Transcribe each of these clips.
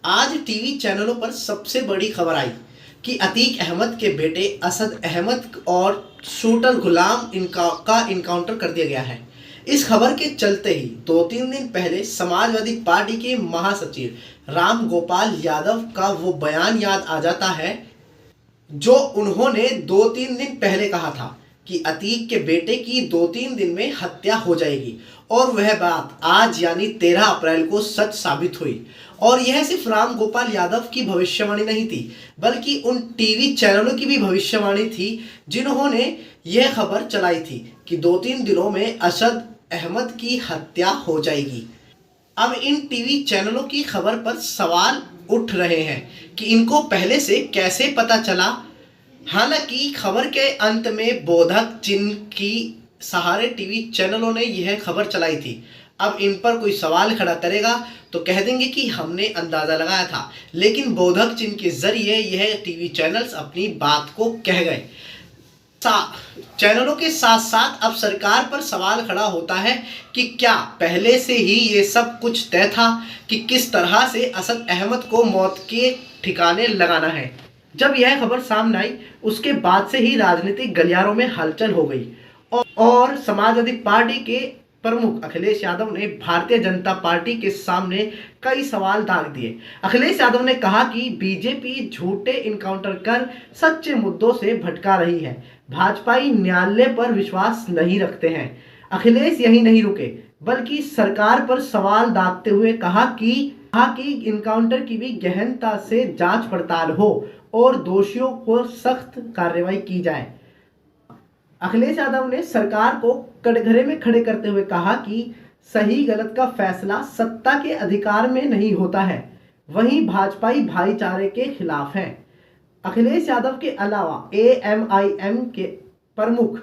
आज टीवी चैनलों पर सबसे बड़ी खबर आई कि अतीक अहमद के बेटे असद अहमद और शूटर गुलाम का इनकाउंटर कर दिया गया है। इस खबर के चलते ही 2-3 दिन पहले समाजवादी पार्टी के महासचिव राम गोपाल यादव का वो बयान याद आ जाता है जो उन्होंने 2-3 दिन पहले कहा था कि अतीक के बेटे की 2-3 दिन में हत्या हो जाएगी, और वह बात आज यानी 13 अप्रैल को सच साबित हुई। और यह सिर्फ राम गोपाल यादव की भविष्यवाणी नहीं थी, बल्कि उन टीवी चैनलों की भी भविष्यवाणी थी जिन्होंने यह खबर चलाई थी कि 2-3 दिनों में असद अहमद की हत्या हो जाएगी। अब इन टीवी चैनलों की खबर पर सवाल उठ रहे हैं कि इनको पहले से कैसे पता चला। हालांकि खबर के अंत में बोधक चिन्ह की सहारे टीवी चैनलों ने यह खबर चलाई थी। अब इन पर कोई सवाल खड़ा करेगा तो कह देंगे कि हमने अंदाजा लगाया था, लेकिन बोधक चिन्ह के जरिए यह टीवी चैनल्स अपनी बात को कह गए। चैनलों के साथ साथ अब सरकार पर सवाल खड़ा होता है कि क्या पहले से ही ये सब कुछ तय था कि किस तरह से असद अहमद को मौत के ठिकाने लगाना है। जब यह खबर सामने आई उसके बाद से ही राजनीतिक गलियारों में हलचल हो गई और समाजवादी पार्टी के प्रमुख अखिलेश यादव ने भारतीय जनता पार्टी के सामने कई सवाल दाग दिए। अखिलेश यादव ने कहा कि बीजेपी झूठे इनकाउंटर कर सच्चे मुद्दों से भटका रही है, भाजपाई न्यायालय पर विश्वास नहीं रखते हैं। अखिलेश यही नहीं रुके बल्कि सरकार पर सवाल दागते हुए कहा कि इनकाउंटर की भी गहनता से जांच पड़ताल हो और दोषियों को सख्त कार्रवाई की जाए। अखिलेश यादव ने सरकार को कटघरे में खड़े करते हुए कहा कि सही गलत का फैसला सत्ता के अधिकार में नहीं होता है, वहीं भाजपाई भाईचारे के खिलाफ है। अखिलेश यादव के अलावा AMIM के प्रमुख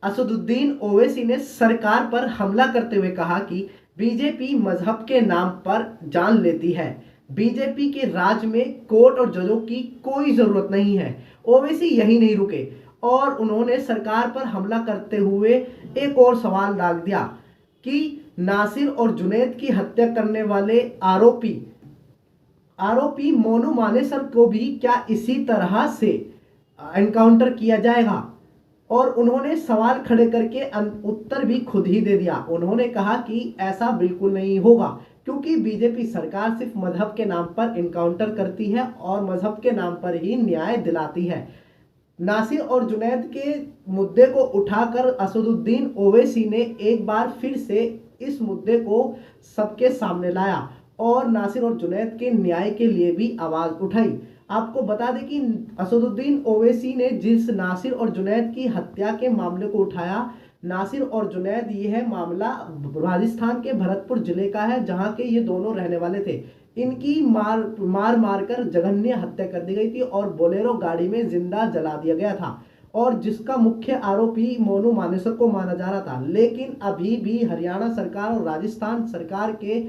असदुद्दीन ओवैसी ने सरकार पर हमला करते हुए कहा कि बीजेपी मजहब के नाम पर जान लेती है, बीजेपी के राज में कोर्ट और जजों की कोई जरूरत नहीं है। ओवैसी यही नहीं रुके और उन्होंने सरकार पर हमला करते हुए एक और सवाल दाग दिया कि नासिर और जुनैद की हत्या करने वाले आरोपी मोनू मानेसर को भी क्या इसी तरह से एनकाउंटर किया जाएगा। और उन्होंने सवाल खड़े करके उत्तर भी खुद ही दे दिया। उन्होंने कहा कि ऐसा बिल्कुल नहीं होगा, क्योंकि बीजेपी सरकार सिर्फ मजहब के नाम पर इनकाउंटर करती है और मजहब के नाम पर ही न्याय दिलाती है। नासिर और जुनैद के मुद्दे को उठाकर असदुद्दीन ओवैसी ने एक बार फिर से इस मुद्दे को सबके सामने लाया और नासिर और जुनैद के न्याय के लिए भी आवाज उठाई। आपको बता दें कि असदुद्दीन ओवैसी ने जिस नासिर और जुनैद की हत्या के मामले को उठाया, नासिर और जुनैद, यह मामला राजस्थान के भरतपुर जिले का है, जहां के ये दोनों रहने वाले थे। इनकी मार कर जघन्य हत्या कर दी गई थी और बोलेरो गाड़ी में जिंदा जला दिया गया था, और जिसका मुख्य आरोपी मोनू मानेसर को माना जा रहा था। लेकिन अभी भी हरियाणा सरकार और राजस्थान सरकार के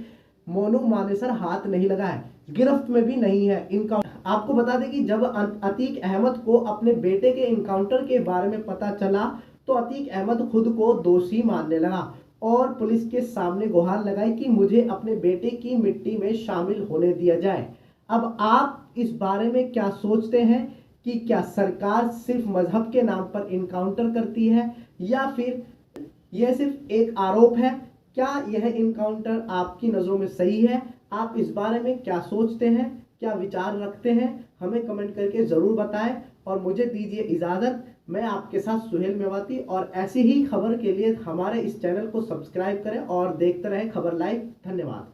मोनू मानेसर हाथ नहीं लगा है, गिरफ्त में भी नहीं है इनका। आपको बता दें कि जब अतीक अहमद को अपने बेटे के इनकाउंटर के बारे में पता चला तो अतीक अहमद खुद को दोषी मानने लगा और पुलिस के सामने गुहार लगाई कि मुझे अपने बेटे की मिट्टी में शामिल होने दिया जाए। अब आप इस बारे में क्या सोचते हैं कि क्या सरकार सिर्फ मजहब के नाम पर इनकाउंटर करती है या फिर यह सिर्फ एक आरोप है? क्या यह इनकाउंटर आपकी नज़रों में सही है? आप इस बारे में क्या सोचते हैं, क्या विचार रखते हैं? हमें कमेंट करके ज़रूर बताएं और मुझे दीजिए इजाज़त। मैं आपके साथ सुहेल मेवाती, और ऐसी ही खबर के लिए हमारे इस चैनल को सब्सक्राइब करें और देखते रहें खबर लाइव। धन्यवाद।